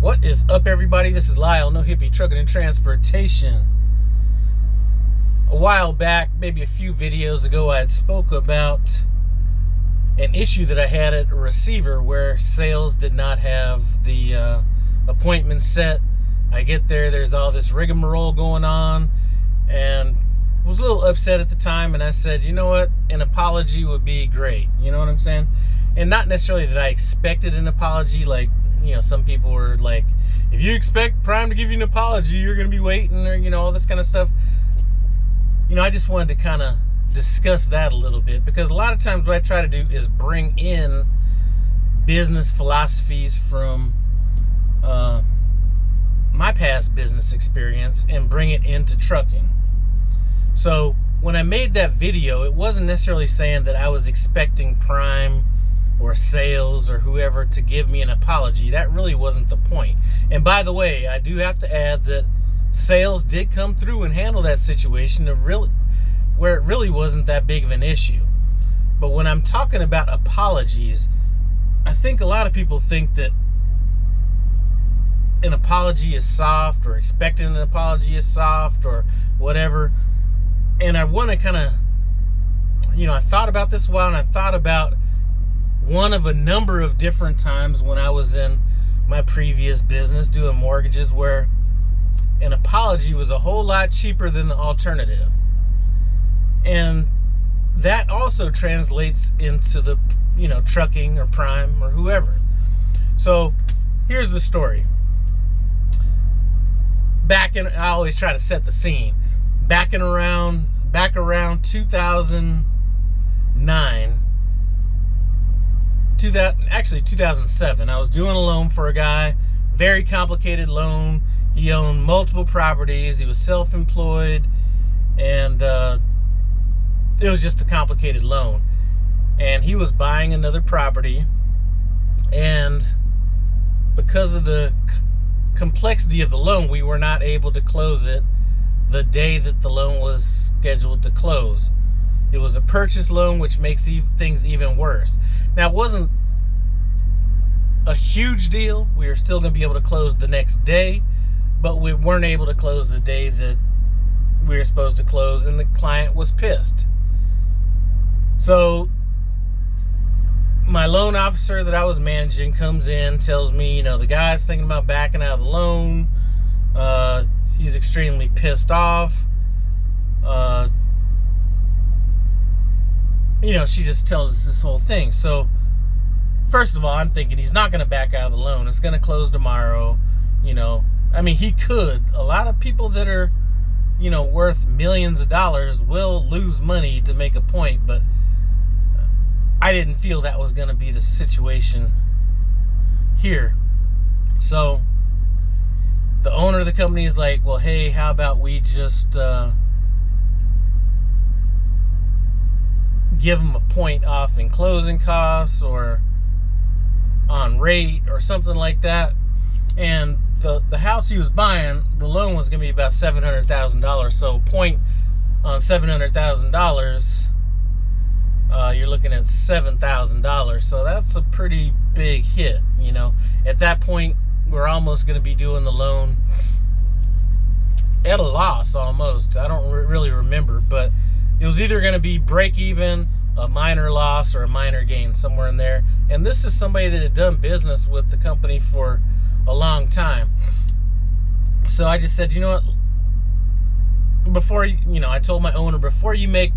What is up, everybody? This is Lyle, No Hippie Trucking and Transportation. A while back, maybe a few videos ago, I had spoke about an issue that I had at a receiver where sales did not have the appointment set. I get there, there's all this rigmarole going on, and was a little upset at the time, and I said, you know what, an apology would be great. You know what I'm saying? And not necessarily that I expected an apology, like, you know, some people were like, if you expect Prime to give you an apology, you're going to be waiting, or, you know, all this kind of stuff. You know, I just wanted to kind of discuss that a little bit, because a lot of times what I try to do is bring in business philosophies from my past business experience and bring it into trucking. So when I made that video, it wasn't necessarily saying that I was expecting Prime or sales or whoever to give me an apology. That really wasn't the point. And by the way, I do have to add that sales did come through and handle that situation where it really wasn't that big of an issue. But when I'm talking about apologies, I think a lot of people think that an apology is soft, or expecting an apology is soft, or whatever. And I want to kind of, you know, I thought about this a while, and I thought about one of a number of different times when I was in my previous business doing mortgages where an apology was a whole lot cheaper than the alternative. And that also translates into the, you know, trucking or Prime or whoever. So here's the story. I always try to set the scene. Back around 2009, 2007, I was doing a loan for a guy, very complicated loan. He owned multiple properties. He was self-employed, and it was just a complicated loan. And he was buying another property, and because of the complexity of the loan, we were not able to close it the day that the loan was scheduled to close. It was a purchase loan, which makes things even worse. Now, it wasn't a huge deal. We were still going to be able to close the next day, but we weren't able to close the day that we were supposed to close, and the client was pissed. So my loan officer that I was managing comes in, tells me, you know, the guy's thinking about backing out of the loan. He's extremely pissed off. You know, she just tells us this whole thing. So, first of all, I'm thinking he's not going to back out of the loan. It's going to close tomorrow. You know, I mean, he could. A lot of people that are, you know, worth millions of dollars will lose money to make a point, but I didn't feel that was going to be the situation here. So the owner of the company is like, well, hey, how about we just give him a point off in closing costs or on rate or something like that. And the house he was buying, the loan was going to be about $700,000. So point on $700,000, you're looking at $7,000. So that's a pretty big hit. You know, at that point, we're almost going to be doing the loan at a loss almost. I don't really remember, but it was either going to be break even, a minor loss, or a minor gain, somewhere in there. And this is somebody that had done business with the company for a long time. So I just said, you know what, before, you know, I told my owner, before you make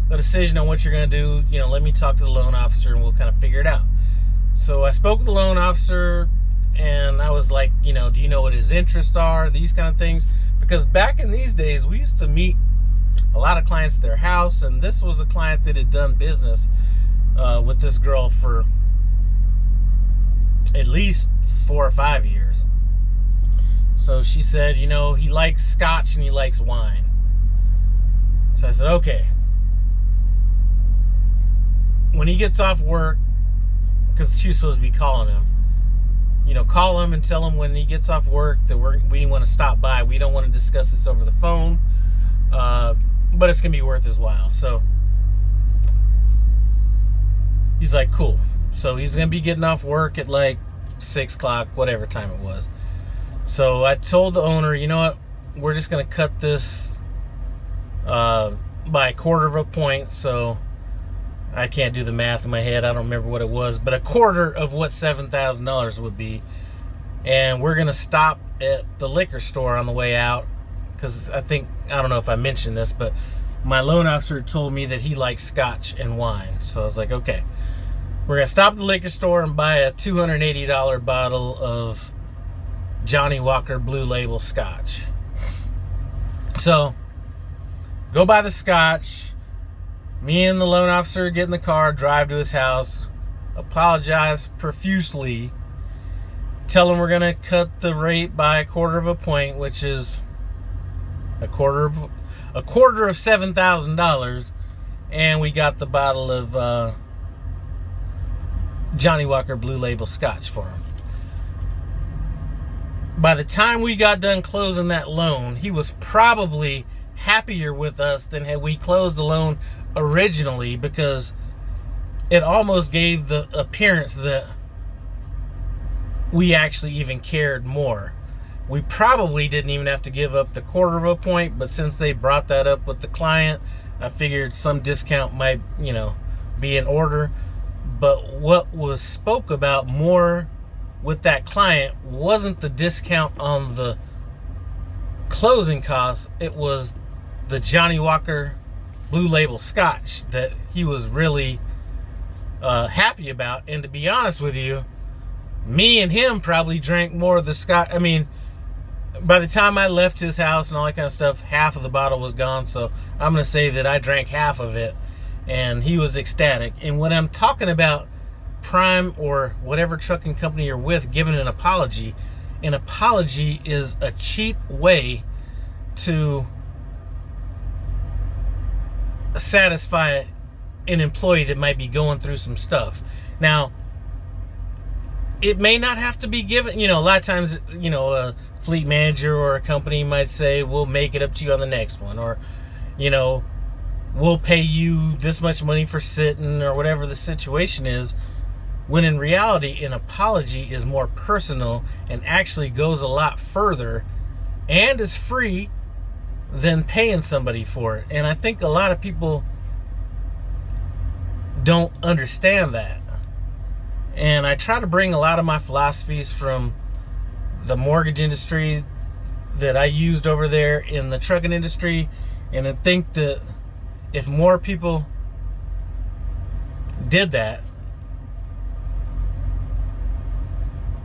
a decision on what you're going to do, you know, let me talk to the loan officer and we'll kind of figure it out. So I spoke with the loan officer, and I was like, you know, do you know what his interests are? These kind of things. Because back in these days, we used to meet a lot of clients at their house, and this was a client that had done business with this girl for at least 4 or 5 years. So she said, you know, he likes scotch and he likes wine. So I said, okay. When he gets off work, because she was supposed to be calling him, you know, call him and tell him when he gets off work that we want to stop by. We don't want to discuss this over the phone, but it's going to be worth his while. So he's like, cool. So he's going to be getting off work at like 6 o'clock, whatever time it was. So I told the owner, you know what, we're just going to cut this by a quarter of a point. So I can't do the math in my head. I don't remember what it was, but a quarter of what $7,000 would be. And we're going to stop at the liquor store on the way out. Because I don't know if I mentioned this, but my loan officer told me that he likes scotch and wine. So I was like, okay, we're going to stop at the liquor store and buy a $280 bottle of Johnny Walker Blue Label scotch. So go buy the scotch. Me and the loan officer get in the car, drive to his house, apologize profusely, tell him we're going to cut the rate by a quarter of a point, which is a quarter of $7,000, and we got the bottle of Johnny Walker Blue Label scotch for him. By the time we got done closing that loan, he was probably happier with us than had we closed the loan originally, because it almost gave the appearance that we actually even cared more. We probably didn't even have to give up the quarter of a point, but since they brought that up with the client, I figured some discount might, be in order. But what was spoke about more with that client wasn't the discount on the closing costs. It was the Johnny Walker Blue Label scotch that he was really happy about. And to be honest with you, me and him probably drank more of the scotch. I mean, by the time I left his house and all that kind of stuff, half of the bottle was gone. So I'm going to say that I drank half of it, and he was ecstatic. And when I'm talking about Prime or whatever trucking company you're with giving an apology is a cheap way to satisfy an employee that might be going through some stuff. Now, it may not have to be given, a lot of times, a fleet manager or a company might say, we'll make it up to you on the next one, or, we'll pay you this much money for sitting, or whatever the situation is, when in reality, an apology is more personal and actually goes a lot further and is free than paying somebody for it. And I think a lot of people don't understand that. And I try to bring a lot of my philosophies from the mortgage industry that I used over there in the trucking industry. And I think that if more people did that,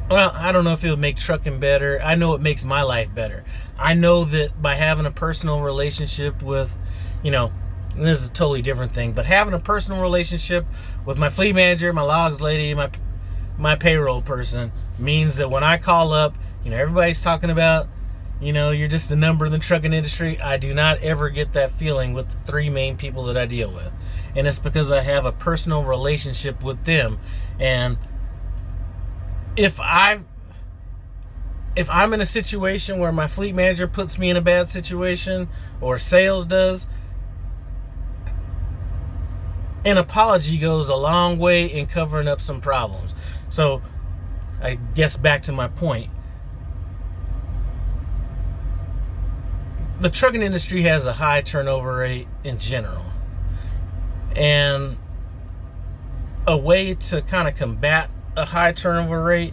well, I don't know if it would make trucking better. I know it makes my life better. I know that by having a personal relationship with, and this is a totally different thing, but having a personal relationship with my fleet manager, my logs lady, my payroll person means that when I call up, everybody's talking about, you're just a number in the trucking industry. I do not ever get that feeling with the three main people that I deal with. And it's because I have a personal relationship with them. And if I'm in a situation where my fleet manager puts me in a bad situation, or sales does, an apology goes a long way in covering up some problems. So I guess back to my point. The trucking industry has a high turnover rate in general. And a way to kind of combat a high turnover rate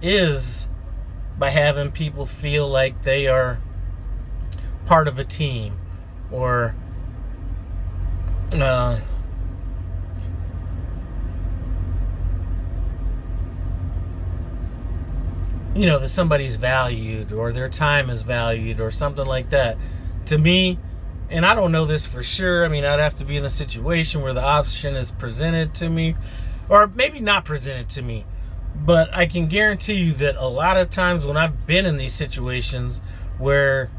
is by having people feel like they are part of a team, or that somebody's valued, or their time is valued, or something like that. To me, and I don't know this for sure, I'd have to be in a situation where the option is presented to me, or maybe not presented to me, but I can guarantee you that a lot of times when I've been in these situations where,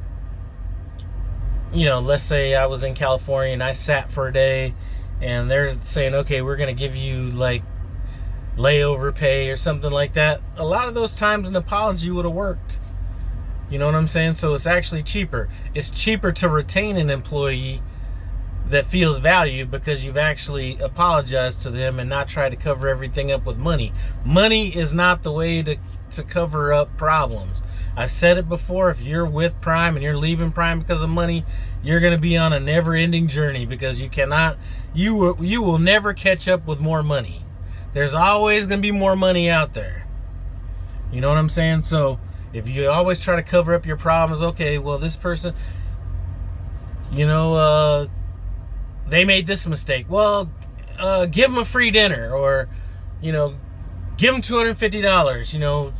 let's say I was in California and I sat for a day, and they're saying, okay, we're going to give you like layover pay or something like that. A lot of those times an apology would have worked. You know what I'm saying? So it's actually cheaper. It's cheaper to retain an employee that feels valued because you've actually apologized to them and not tried to cover everything up with money. Money is not the way to cover up problems. I said it before, if you're with Prime and you're leaving Prime because of money, you're going to be on a never-ending journey because you will never catch up with more money. There's always going to be more money out there. You know what I'm saying? So if you always try to cover up your problems, okay, well, this person, they made this mistake. Well, give them a free dinner, or, give them $250.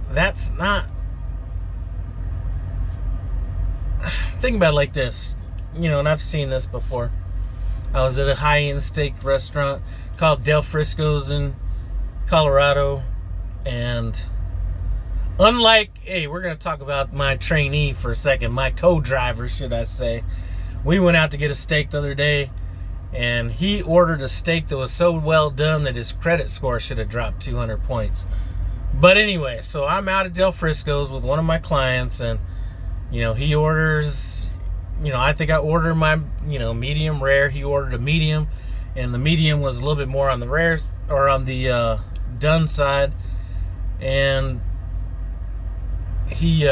That's not. Think about it like this, and I've seen this before. I was at a high-end steak restaurant called Del Frisco's in Colorado, and unlike, we're going to talk about my trainee for a second, my co-driver, should I say. We went out to get a steak the other day, and he ordered a steak that was so well done that his credit score should have dropped 200 points. But anyway, so I'm out at Del Frisco's with one of my clients, and, he orders, I think I ordered my, medium rare. He ordered a medium, and the medium was a little bit more on the rare, or on the done side. And he,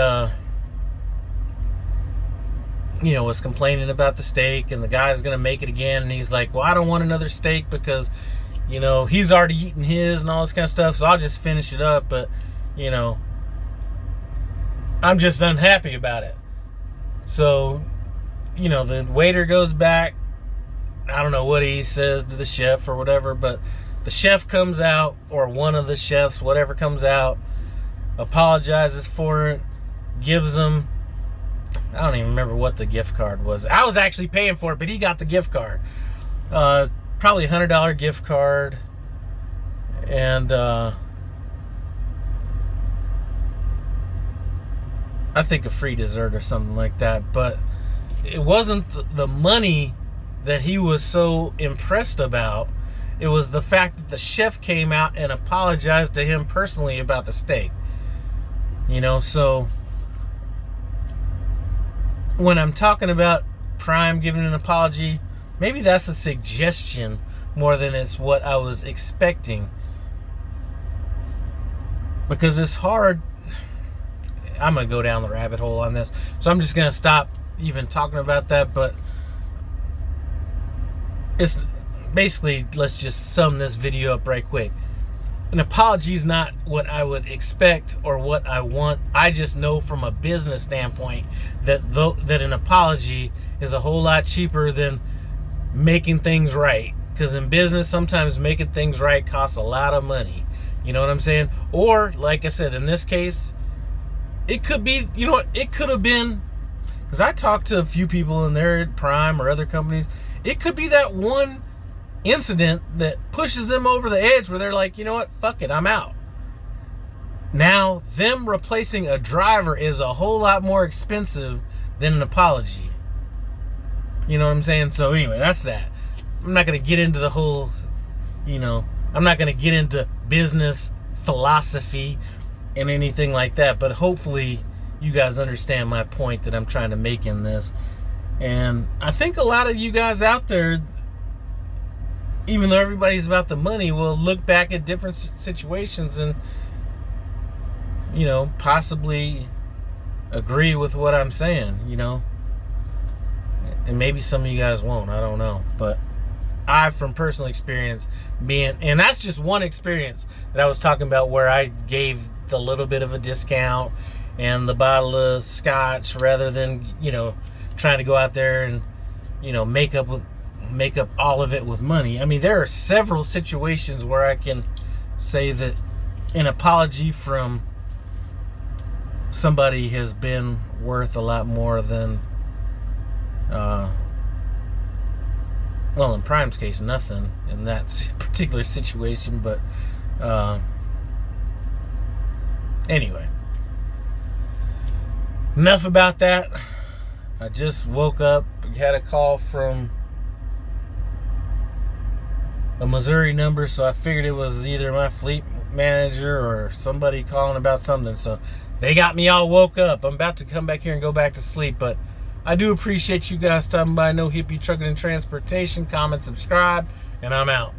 was complaining about the steak, and the guy's going to make it again. And he's like, well, I don't want another steak because, he's already eaten his and all this kind of stuff. So I'll just finish it up. But, I'm just unhappy about it. So, the waiter goes back. I don't know what he says to the chef or whatever, but the chef comes out, or one of the chefs, whatever, comes out, apologizes for it, gives him, I don't even remember what the gift card was. I was actually paying for it, but he got the gift card. Probably $100 gift card. And I think a free dessert or something like that. But it wasn't the money that he was so impressed about. It was the fact that the chef came out and apologized to him personally about the steak. So when I'm talking about Prime giving an apology, maybe that's a suggestion more than it's what I was expecting. Because it's hard. I'm going to go down the rabbit hole on this. So I'm just going to stop even talking about that. But it's basically, let's just sum this video up right quick. An apology is not what I would expect or what I want. I just know from a business standpoint that an apology is a whole lot cheaper than making things right. Because in business, sometimes making things right costs a lot of money. You know what I'm saying? Or, like I said, in this case, it could be, it could have been, because I talked to a few people in there at Prime or other companies, it could be that one incident that pushes them over the edge where they're like, you know what, fuck it, I'm out. Now, them replacing a driver is a whole lot more expensive than an apology. You know what I'm saying? So anyway, that's that. I'm not going to get into the whole, I'm not going to get into business philosophy and anything like that, but hopefully you guys understand my point that I'm trying to make in this. And I think a lot of you guys out there, even though everybody's about the money, will look back at different situations and, possibly agree with what I'm saying, And maybe some of you guys won't, I don't know. But I, from personal experience, and that's just one experience that I was talking about where I gave the little bit of a discount and the bottle of scotch rather than, trying to go out there and, make up all of it with money. I mean, there are several situations where I can say that an apology from somebody has been worth a lot more than, in Prime's case, nothing in that particular situation. But anyway, enough about that. I just woke up, had a call from a Missouri number, so I figured it was either my fleet manager or somebody calling about something. So they got me all woke up. I'm about to come back here and go back to sleep, but I do appreciate you guys stopping by. No Hippie Trucking and Transportation. Comment, subscribe, and I'm out.